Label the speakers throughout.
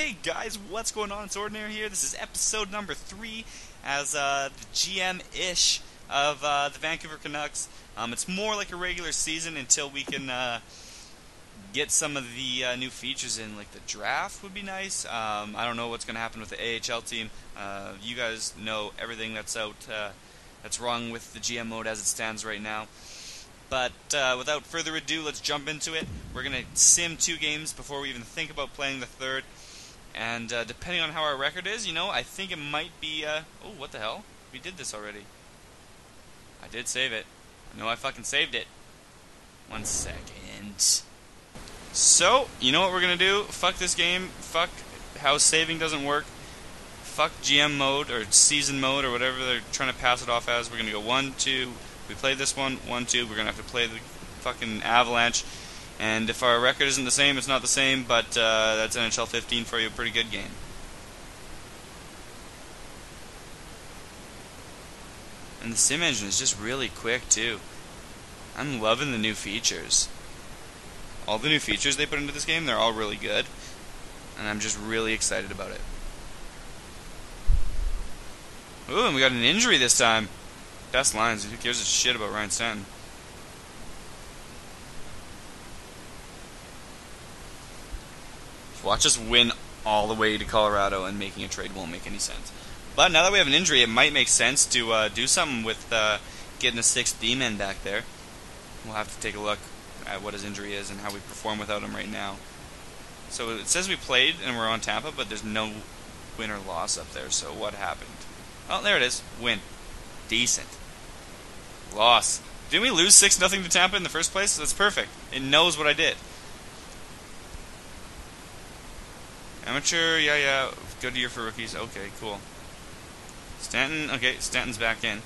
Speaker 1: Hey guys, what's going on? It's Ordinary here. This is episode number 3 as the GM-ish of the Vancouver Canucks. It's more like a regular season until we can get some of the new features in, like the draft would be nice. I don't know what's going to happen with the AHL team. You guys know everything that's that's wrong with the GM mode as it stands right now. But without further ado, let's jump into it. We're going to sim 2 games before we even think about playing the third. And depending on how our record is, I think it might be... oh, what the hell? We did this already. I did save it. I know I fucking saved it. 1 second. So, you know what we're going to do? Fuck this game. Fuck how saving doesn't work. Fuck GM mode or season mode or whatever they're trying to pass it off as. We're going to go 1, 2... We played this one, 1-2. We're going to have to play the fucking Avalanche. And if our record isn't the same, it's not the same, but that's NHL 15 for you. A pretty good game. And the sim engine is just really quick, too. I'm loving the new features. All the new features they put into this game, they're all really good. And I'm just really excited about it. Ooh, and we got an injury this time. Best lines. Who gives a shit about Ryan Stanton? Watch us win all the way to Colorado, and making a trade won't make any sense. But now that we have an injury, it might make sense to do something with getting a 6th D-man back there. We'll have to take a look at what his injury is and how we perform without him right now. So it says we played and we're on Tampa, but there's no win or loss up there. So what happened? Oh, there it is. Win. Decent. Loss. Didn't we lose 6-0 to Tampa in the first place? That's perfect. It knows what I did. Amateur, yeah. Good year for rookies. Okay, cool. Stanton, okay, Stanton's back in.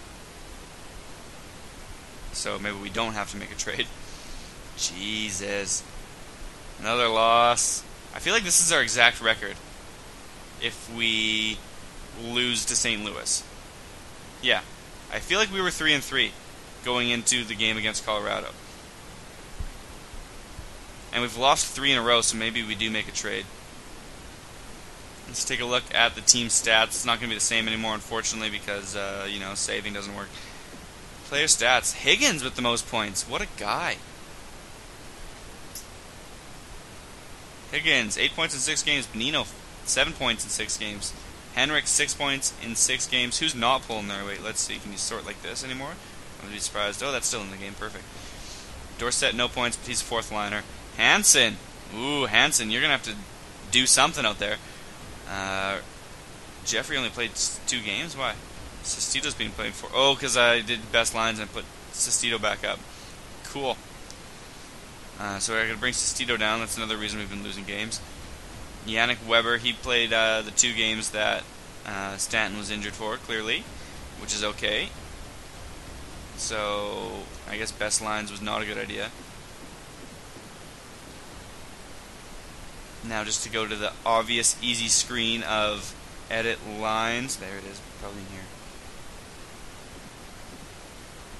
Speaker 1: So maybe we don't have to make a trade. Jesus. Another loss. I feel like this is our exact record if we lose to St. Louis. Yeah. I feel like we were 3-3 going into the game against Colorado. And we've lost 3 in a row, so maybe we do make a trade. Let's take a look at the team stats. It's not going to be the same anymore, unfortunately, because, saving doesn't work. Player stats. Higgins with the most points. What a guy. Higgins, 8 points in 6 games. Benino, 7 points in 6 games. Henrik, 6 points in 6 games. Who's not pulling there? Wait, let's see. Can you sort like this anymore? I'm going to be surprised. Oh, that's still in the game. Perfect. Dorset, no points, but he's a 4th liner. Hansen. Ooh, Hansen, you're going to have to do something out there. Jeffrey only played 2 games? Why? Sestito's being played for... Oh, because I did best lines and put Sestito back up. Cool. So I got to bring Sestito down. That's another reason we've been losing games. Yannick Weber, he played the 2 games that Stanton was injured for, clearly, which is okay. So I guess best lines was not a good idea. Now just to go to the obvious easy screen of edit lines. There it is, probably in here.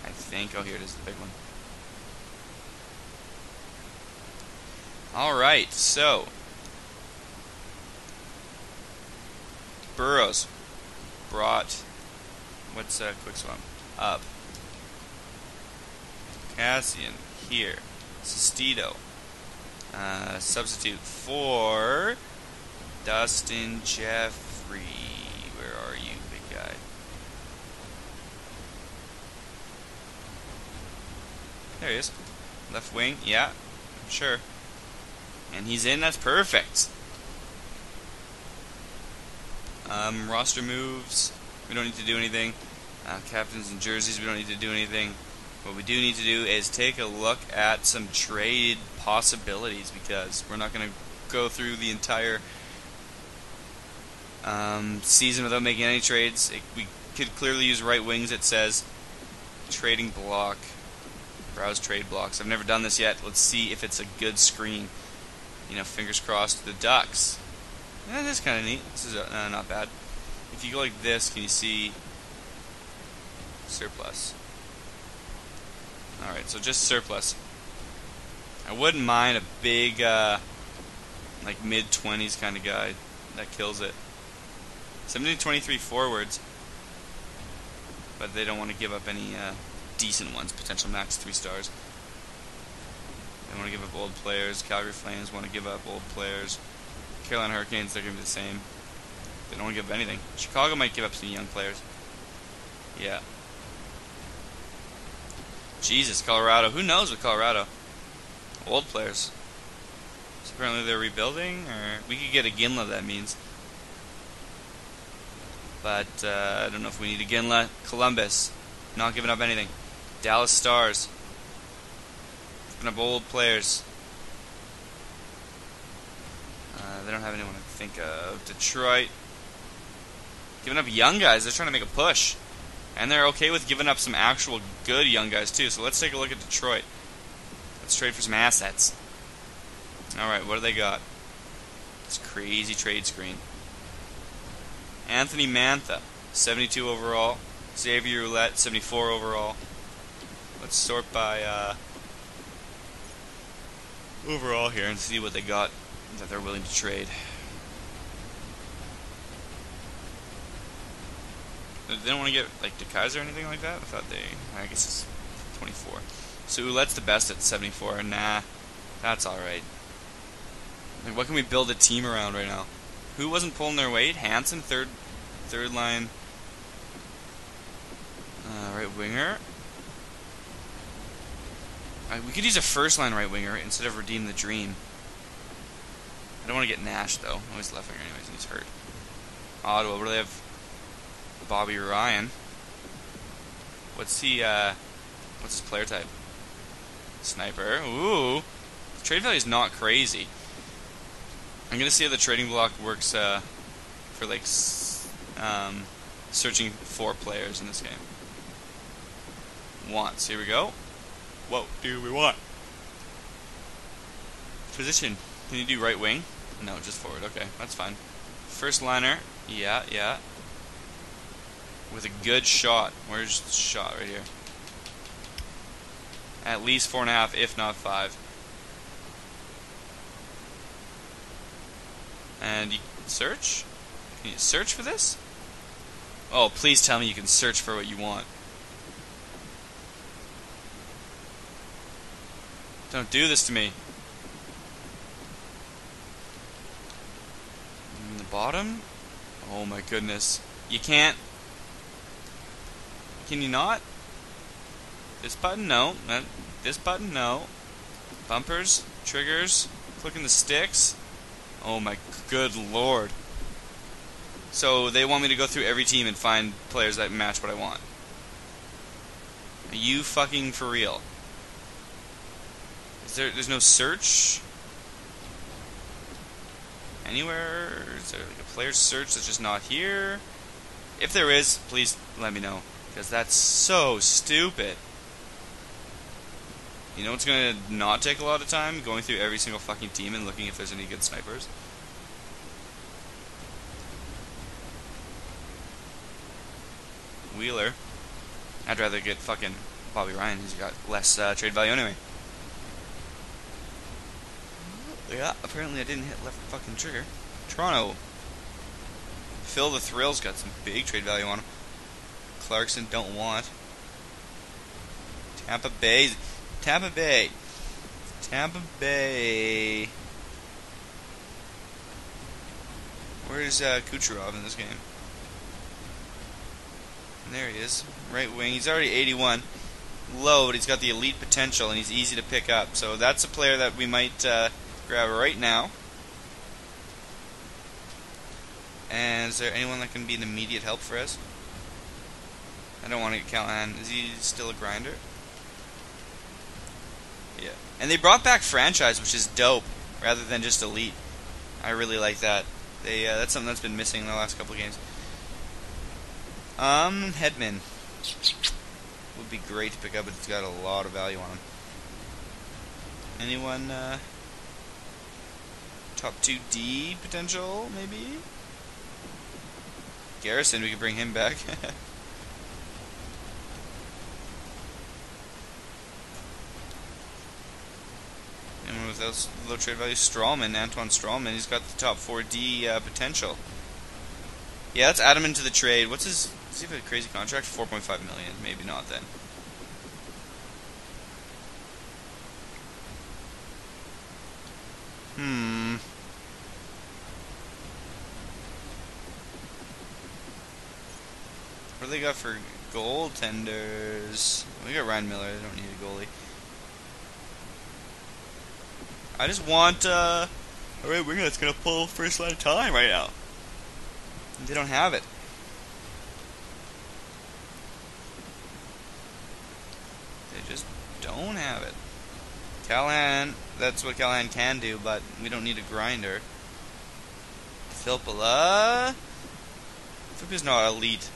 Speaker 1: I think. Oh, here it is, the big one. Alright, so Burrows brought, what's quick swap? Up. Cassian here. Sestito. Substitute for Dustin Jeffrey. Where are you, big guy? There he is. Left wing, yeah, sure. And he's in, that's perfect. Roster moves, we don't need to do anything. Captains and jerseys, we don't need to do anything. What we do need to do is take a look at some trade possibilities, because we're not going to go through the entire season without making any trades. We could clearly use right wings, it says. Trading block. Browse trade blocks. I've never done this yet. Let's see if it's a good screen. Fingers crossed. The Ducks. That is kind of neat. This is not bad. If you go like this, can you see surplus? Alright, so just surplus. I wouldn't mind a big, like mid-20s kind of guy. that kills it. 17-23 forwards, but they don't want to give up any decent ones. Potential max 3 stars. They want to give up old players. Calgary Flames want to give up old players. Carolina Hurricanes, they're going to be the same. They don't want to give up anything. Chicago might give up some young players. Yeah. Jesus, Colorado. Who knows with Colorado? Old players. So apparently they're rebuilding, or we could get a Ginla, that means. But I don't know if we need a Ginla. Columbus, not giving up anything. Dallas Stars, giving up old players. They don't have anyone to think of. Detroit, giving up young guys. They're trying to make a push. And they're okay with giving up some actual good young guys, too. So let's take a look at Detroit. Let's trade for some assets. Alright, what do they got? This crazy trade screen. Anthony Mantha, 72 overall. Xavier Roulette, 74 overall. Let's sort by overall here and see what they got that they're willing to trade. They don't want to get like DeKaiser or anything like that? I thought I guess it's 24. So Ouellette's the best at 74. Nah, that's alright. Like, what can we build a team around right now? Who wasn't pulling their weight? Hansen, third line right winger. We could use a first line right winger instead of Redeem the Dream. I don't want to get Nash though. Oh, he's left winger anyways, and he's hurt. Ottawa, what do they have? Bobby Ryan. What's his player type? Sniper. Ooh. The trade value is not crazy. I'm gonna see how the trading block works for like searching for players in this game. Wants. Here we go. What do we want? Position. Can you do right wing? No, just forward. Okay, that's fine. First liner. Yeah, yeah. With a good shot. Where's the shot? Right here. At least 4.5, if not 5. And you search? Can you search for this? Oh, please tell me you can search for what you want. Don't do this to me. In the bottom? Oh my goodness. You can't. Can you not? This button? No. This button? No. Bumpers? Triggers? Clicking the sticks? Oh my good lord. So they want me to go through every team and find players that match what I want. Are you fucking for real? There's no search anywhere? Is there like a player search that's just not here? If there is, please let me know, because that's so stupid. You know what's gonna not take a lot of time? Going through every single fucking team and looking if there's any good snipers. Wheeler. I'd rather get fucking Bobby Ryan, who's got less trade value anyway. Yeah, apparently I didn't hit left fucking trigger. Toronto. Phil the Thrill's got some big trade value on him. Clarkson don't want. Tampa Bay. Tampa Bay. Tampa Bay. Where's Kucherov in this game? And there he is. Right wing. He's already 81. Low, but he's got the elite potential and he's easy to pick up. So that's a player that we might grab right now. And is there anyone that can be an immediate help for us? I don't want to get Callahan. Is he still a grinder? Yeah. And they brought back franchise, which is dope, rather than just elite. I really like that. That's something that's been missing in the last couple of games. Hedman would be great to pick up, but it's got a lot of value on him. Anyone, top 2D potential, maybe? Garrison, we could bring him back. Anyone with with low trade value. Antoine Strawman. He's got the top 4D potential. Yeah, let's add him into the trade. What's his... Does he have a crazy contract? 4.5 million. Maybe not then. What do they got for goaltenders? We got Ryan Miller. They don't need a goalie. I just want a right winger that's gonna pull first line time right now. They don't have it. They just don't have it. Callahan, that's what Callahan can do, but we don't need a grinder. Filppula. Filppula's not elite.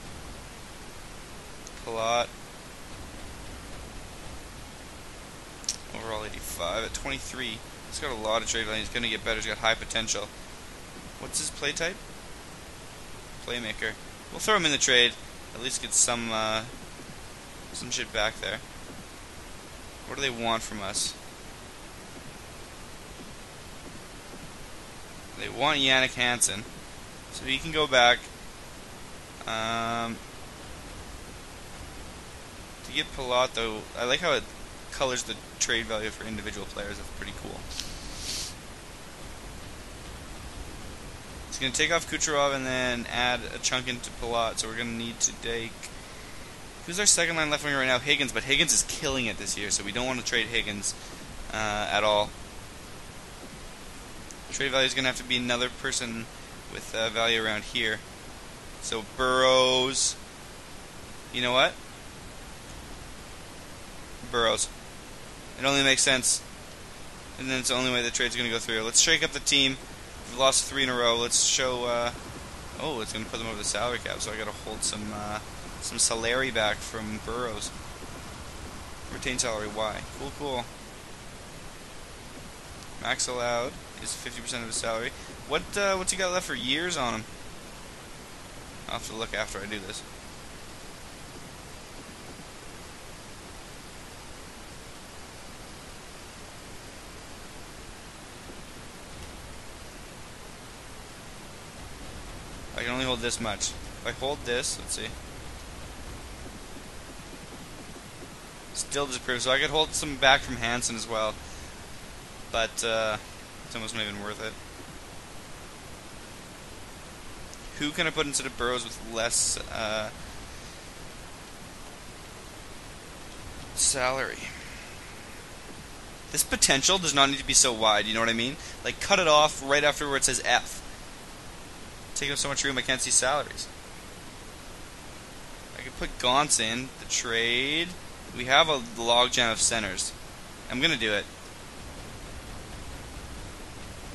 Speaker 1: Palat. Overall 85 at 23. He's got a lot of trade value. He's gonna get better. He's got high potential. What's his play type? Playmaker. We'll throw him in the trade. At least get some shit back there. What do they want from us? They want Yannick Hansen, so he can go back. To get Palat, though, I like how it colors the trade value for individual players. That's pretty cool. He's going to take off Kucherov and then add a chunk into Palat, so we're going to need to take... Who's our second line left winger right now? Higgins, but Higgins is killing it this year, so we don't want to trade Higgins at all. Trade value is going to have to be another person with value around here. So Burrows. You know what? Burrows. It only makes sense. And then it's the only way the trade's going to go through. Let's shake up the team. We've lost 3 in a row. Let's show... oh, it's going to put them over the salary cap, so I got to hold some salary back from Burrows. Retain salary, why? Cool. Max allowed is 50% of his salary. What's he got left for years on him? I'll have to look after I do this. I can only hold this much. If I hold this, let's see. Still disapproves, so I could hold some back from Hansen as well. But it's almost not even worth it. Who can I put instead of Burrows with less salary? This potential does not need to be so wide, you know what I mean? Like, cut it off right after where it says F. Taking up so much room, I can't see salaries. I could put Gaunce in, the trade. We have a logjam of centers. I'm going to do it.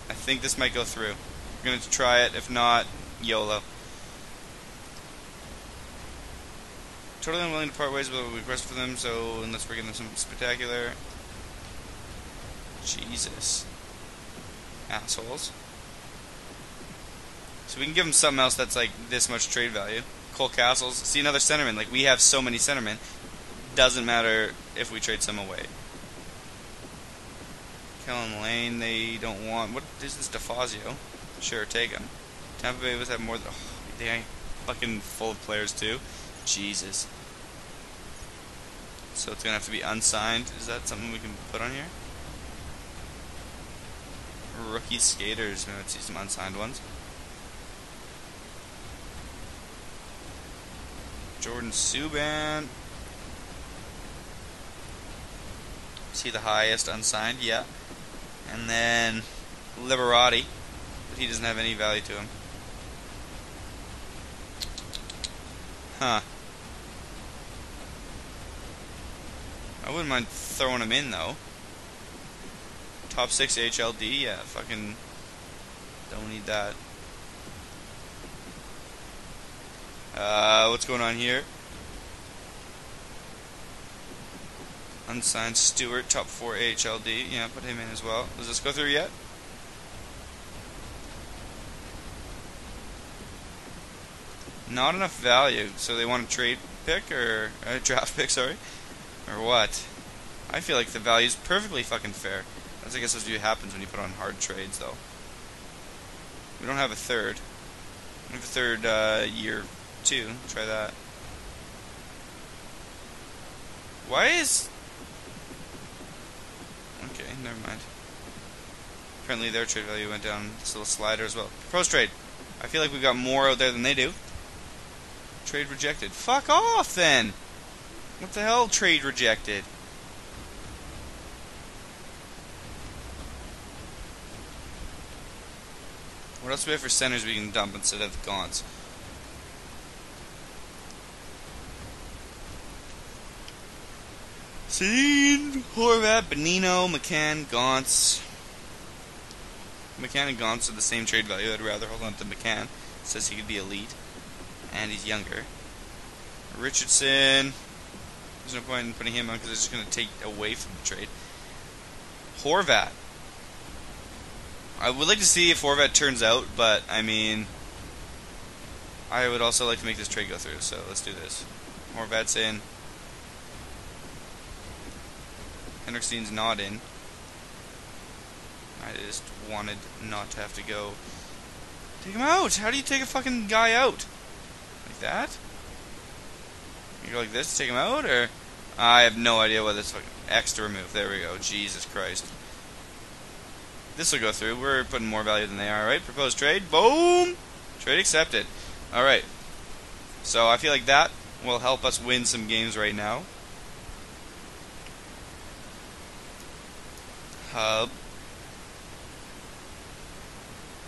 Speaker 1: I think this might go through. We're going to try it. If not, YOLO. Totally unwilling to part ways with what we requested for them, so unless we're getting them something spectacular. Jesus. Assholes. So we can give them something else that's like this much trade value. Cole Castles. See, another centerman. Like, we have so many centermen. Doesn't matter if we trade some away. Kellen Lane, they don't want. What is this, DeFazio? Sure, take him. Tampa Bay must have more than... Oh, they ain't fucking full of players, too. Jesus. So it's going to have to be unsigned. Is that something we can put on here? Rookie skaters. Maybe let's see some unsigned ones. Jordan Subban. Is he the highest unsigned? Yeah. And then Liberati, but he doesn't have any value to him. Huh. I wouldn't mind throwing him in, though. Top 6 HLD, yeah, fucking don't need that. What's going on here? Unsigned Stewart, top 4 HLD. Yeah, put him in as well. Does this go through yet? Not enough value, so they want a trade pick or a draft pick, sorry, or what? I feel like the value is perfectly fucking fair. That's, I guess, what happens when you put on hard trades, though. We don't have a third. We have a third year 2. Try that. Why is... Okay, never mind. Apparently their trade value went down this little slider as well. Proposed trade. I feel like we've got more out there than they do. Trade rejected. Fuck off, then! What the hell, trade rejected? What else do we have for centers we can dump instead of Gaunts? Sedin, Horvat, Bonino, McCann, Gaunts. McCann and Gaunts are the same trade value. I'd rather hold on to McCann. Says he could be elite. And he's younger. Richardson. There's no point in putting him on because it's just going to take away from the trade. Horvat. I would like to see if Horvat turns out, but, I mean, I would also like to make this trade go through, so let's do this. Horvat's in. Henriksen's not in. I just wanted not to have to go. Take him out! How do you take a fucking guy out? Like that? You go like this to take him out, or? I have no idea what this fucking X to remove. There we go. Jesus Christ. This will go through. We're putting more value than they are, right? Proposed trade. Boom! Trade accepted. Alright. So I feel like that will help us win some games right now. Hub.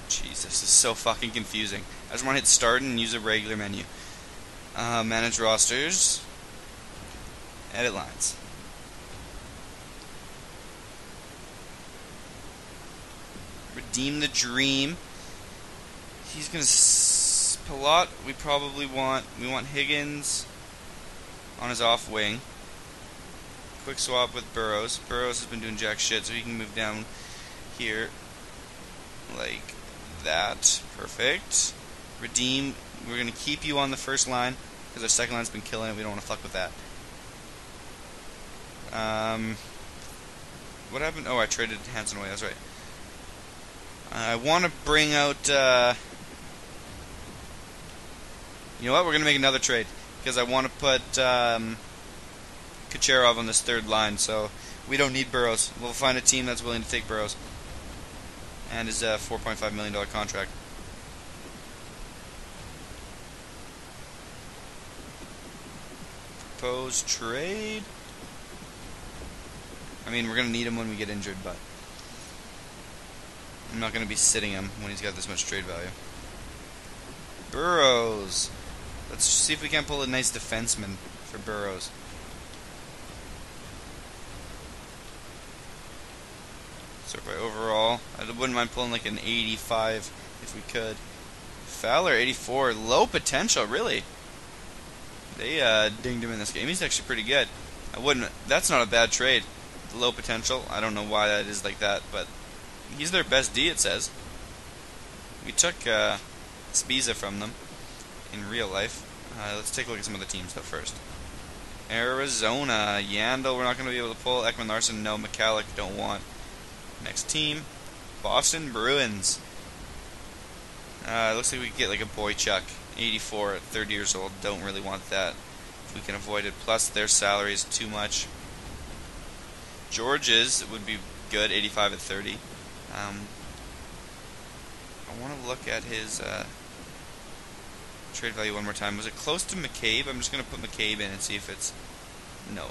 Speaker 1: Jeez, this is so fucking confusing. I just want to hit start and use a regular menu. Manage rosters. Edit lines. Redeem the dream. He's gonna Palat. We probably want Higgins on his off wing. Quick swap with Burrows. Burrows has been doing jack shit, so he can move down here like that. Perfect. Redeem. We're gonna keep you on the first line because our second line's been killing it. We don't want to fuck with that. What happened? Oh, I traded Hansen away. That's right. I want to bring out. You know what? We're gonna make another trade because I want to put Kucherov on this third line. So we don't need Burrows. We'll find a team that's willing to take Burrows and his $4.5 million contract. Proposed trade. I mean, we're gonna need him when we get injured, but I'm not going to be sitting him when he's got this much trade value. Burrows. Let's see if we can't pull a nice defenseman for Burrows. So by overall, I wouldn't mind pulling like an 85 if we could. Fowler, 84. Low potential, really. They dinged him in this game. He's actually pretty good. That's not a bad trade. Low potential. I don't know why that is like that, but he's their best D, it says. We took Spiza from them in real life. Let's take a look at some of the teams, though, first. Arizona. Yandel, we're not going to be able to pull. Ekman Larson, no. McCallick, don't want. Next team. Boston Bruins. Looks like we could get like a Boychuk. 84 at 30 years old. Don't really want that if we can avoid it. Plus, their salary is too much. George's would be good. 85 at 30. I want to look at his trade value one more time. Was it close to McCabe? I'm just going to put McCabe in and see if it's... No.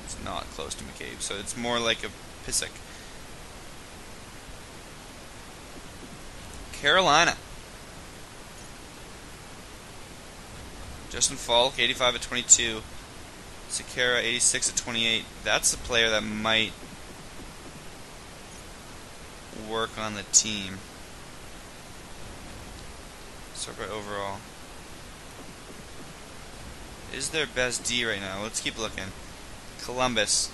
Speaker 1: It's not close to McCabe, so it's more like a Pissick. Carolina. Justin Falk, 85 at 22. Sekera, 86 at 28. That's a player that might work on the team. Start by overall. Is their best D right now? Let's keep looking. Columbus.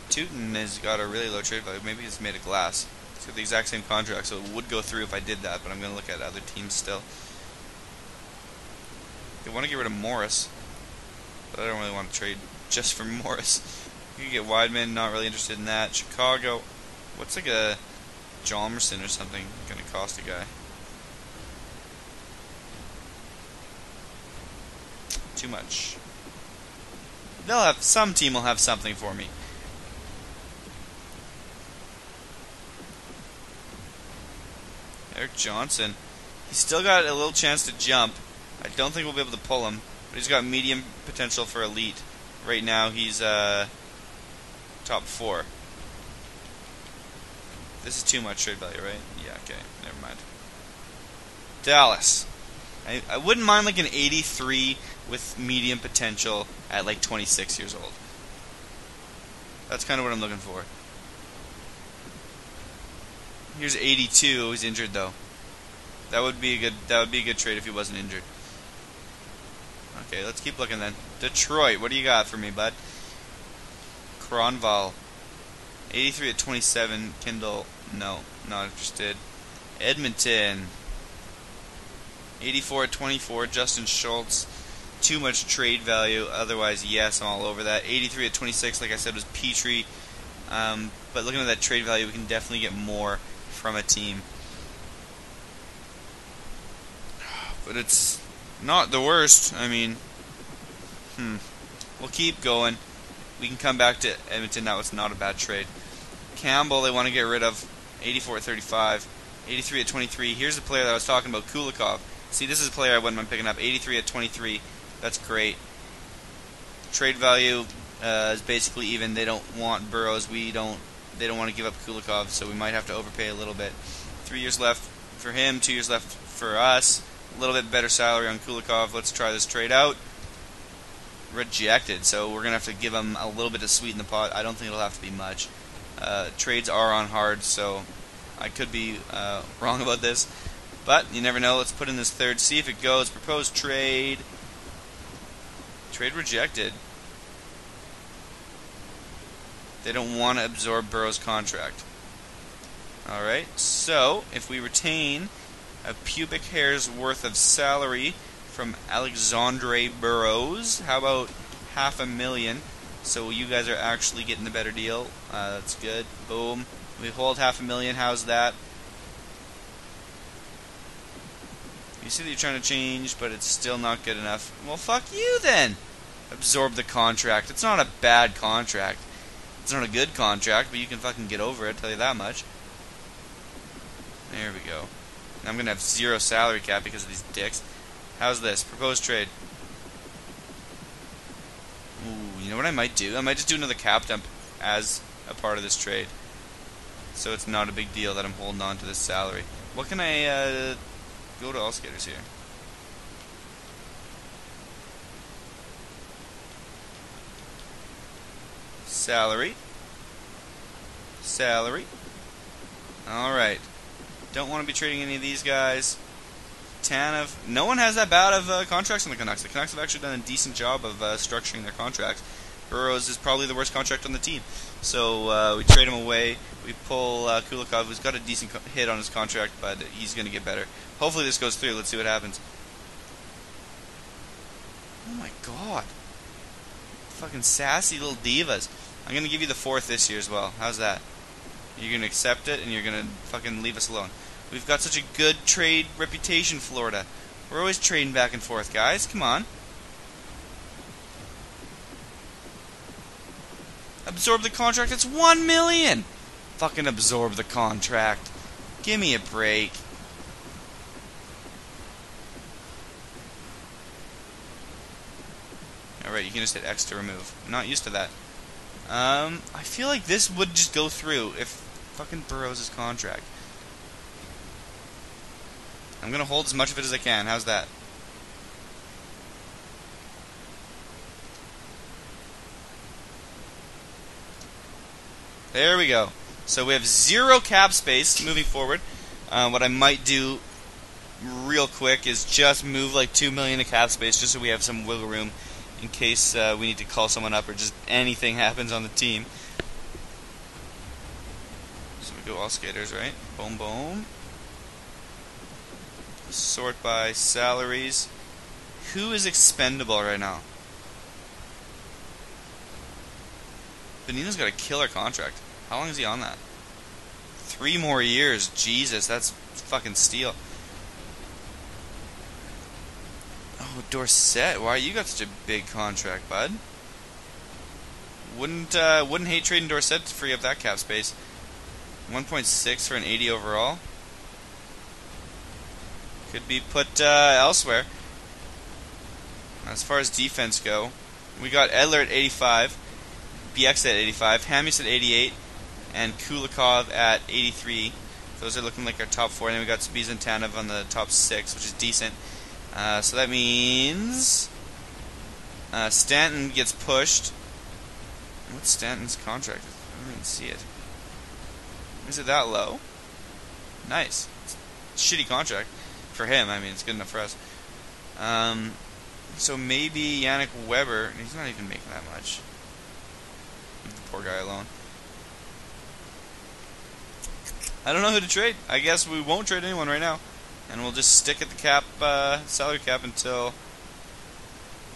Speaker 1: Tootin has got a really low trade value. Maybe he's made of glass. It's got the exact same contract, so it would go through if I did that, but I'm going to look at other teams still. They want to get rid of Morris, but I don't really want to trade just for Morris. You can get Wideman, not really interested in that. Chicago, what's like a Jalmerson or something going to cost a guy? Too much. Some team will have something for me. Eric Johnson. He's still got a little chance to jump. I don't think we'll be able to pull him, but he's got medium potential for elite. Right now he's top 4. This is too much trade value, right? Yeah, okay, never mind. Dallas. I wouldn't mind like an 83 with medium potential at like 26 years old. That's kind of what I'm looking for. Here's 82. He's injured though. That would be a good trade if he wasn't injured. Okay, let's keep looking then. Detroit, what do you got for me, bud? Kronval. 83 at 27. Kindle, no, not interested. Edmonton. 84 at 24. Justin Schultz. Too much trade value. Otherwise, yes, I'm all over that. 83 at 26, like I said, was Petrie. But looking at that trade value, we can definitely get more from a team. But it's not the worst. I mean, we'll keep going. We can come back to Edmonton. That was not a bad trade. Campbell, they want to get rid of. 84 at 35. 83 at 23. Here's the player that I was talking about, Kulikov. See, this is a player I wouldn't mind picking up. 83 at 23. That's great. Trade value is basically even. They don't want Burrows. They don't want to give up Kulikov, so we might have to overpay a little bit. 3 years left for him. 2 years left for us. A little bit better salary on Kulikov. Let's try this trade out. Rejected. So we're going to have to give him a little bit to sweeten the pot. I don't think it'll have to be much. Trades are on hard, so I could be wrong about this. But you never know. Let's put in this third. See if it goes. Proposed trade. Trade rejected. They don't want to absorb Burrow's contract. Alright, so if we retain a pubic hair's worth of salary from Alexandre Burrows, how about $500,000? So you guys are actually getting the better deal. That's good. Boom. We hold $500,000. How's that? You see that you're trying to change, but it's still not good enough. Well, fuck you then. Absorb the contract. It's not a bad contract. It's not a good contract, but you can fucking get over it, tell you that much. There we go. Now I'm going to have 0 salary cap because of these dicks. How's this? Proposed trade. Ooh, you know what I might do? I might just do another cap dump as a part of this trade. So it's not a big deal that I'm holding on to this salary. What can I go to All Skaters here? Salary. Salary. Alright. Don't want to be trading any of these guys. Tanev. No one has that bad of contracts on the Canucks. The Canucks have actually done a decent job of structuring their contracts. Burrows is probably the worst contract on the team. So we trade him away. We pull Kulikov, who's got a decent hit on his contract, but he's going to get better. Hopefully this goes through. Let's see what happens. Oh my god. Fucking sassy little divas. I'm going to give you the 4th this year as well. How's that? You're going to accept it and you're going to fucking leave us alone. We've got such a good trade reputation, Florida. We're always trading back and forth, guys. Come on. Absorb the contract. It's $1 million. Fucking absorb the contract. Give me a break. Alright, you can just hit X to remove. I'm not used to that. I feel like this would just go through if fucking Burrows' contract. I'm gonna hold as much of it as I can. How's that? There we go. So we have 0 cap space moving forward. What I might do real quick is just move like $2 million to cap space just so we have some wiggle room in case we need to call someone up or just anything happens on the team. So go all skaters, right? Boom, boom. Sort by salaries. Who is expendable right now? Benino's got a killer contract. How long is he on that? 3 more years. Jesus, that's fucking steel. Oh, Dorsett. Why you got such a big contract, bud? Wouldn't hate trading Dorsett to free up that cap space. 1.6 for an 80 overall. Could be put elsewhere. As far as defense go, we got Edler at 85, BX at 85, Hammies at 88, and Kulikov at 83. Those are looking like our top 4. And then we got Spies and Tanev on the top 6, which is decent. So that means Stanton gets pushed. What's Stanton's contract? I don't even see it. Is it that low? Nice. It's a shitty contract for him. I mean, it's good enough for us. So maybe Yannick Weber. He's not even making that much. Leave the poor guy alone. I don't know who to trade. I guess we won't trade anyone right now, and we'll just stick at the cap, salary cap, until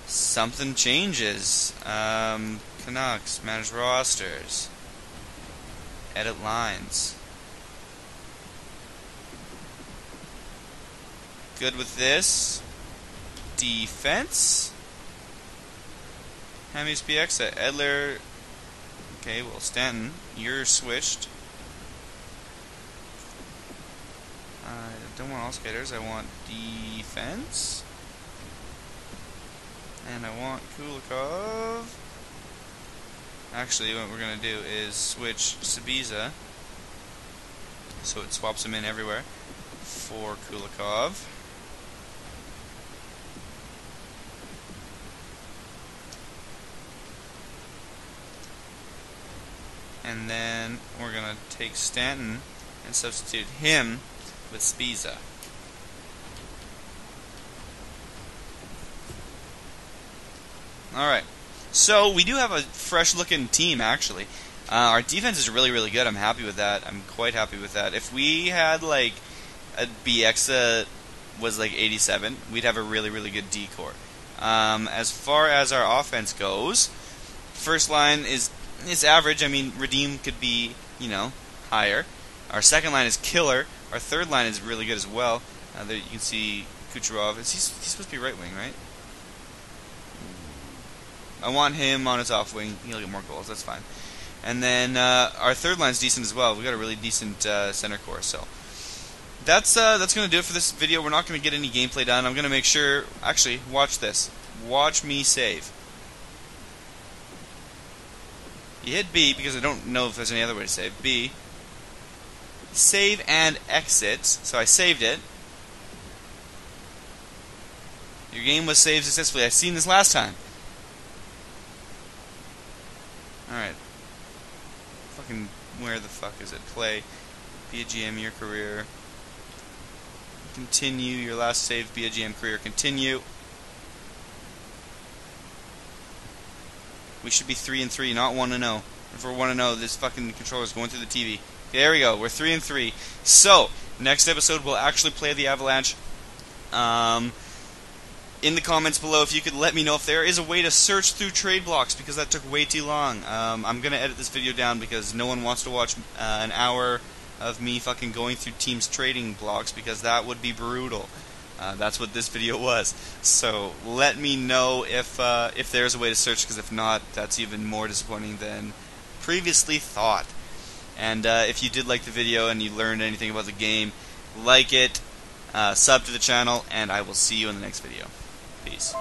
Speaker 1: something changes. Canucks, manage rosters, edit lines. Good with this. Defense. Hammies BX at Edler. Okay, well, Stanton, you're switched. I don't want all skaters. I want defense. And I want Kulikov. Actually, what we're going to do is switch Sabiza, so it swaps him in everywhere, for Kulikov. And then we're going to take Stanton and substitute him with Spiza. Alright, so we do have a fresh looking team, actually. Our defense is really, really good. I'm happy with that. I'm quite happy with that. If we had like a BX was like 87, we'd have a really, really good D-core. As far as our offense goes, first line is average. I mean, Redeem could be, you know, higher. Our second line is killer. Our third line is really good as well. There you can see Kucherov. He's supposed to be right wing, right? I want him on his off wing. He'll get more goals. That's fine. And then our third line's decent as well. We've got a really decent center core. So that's going to do it for this video. We're not going to get any gameplay done. I'm going to make sure... Actually, watch this. Watch me save. You hit B because I don't know if there's any other way to save. B. Save and exit. So I saved it. Your game was saved successfully. I've seen this last time. Alright. Fucking, where the fuck is it? Play. Be a GM your career. Continue your last save. Be a GM career. Continue. We should be 3-3, not 1-0. If we're 1-0, this fucking controller's going through the TV. There we go. We're 3-3. So, next episode we'll actually play the Avalanche. In the comments below, if you could let me know if there is a way to search through trade blocks, because that took way too long. I'm going to edit this video down because no one wants to watch an hour of me fucking going through teams' trading blocks, because that would be brutal. That's what this video was. So let me know if there's a way to search, because if not, that's even more disappointing than previously thought. And if you did like the video and you learned anything about the game, like it, sub to the channel, and I will see you in the next video. Peace.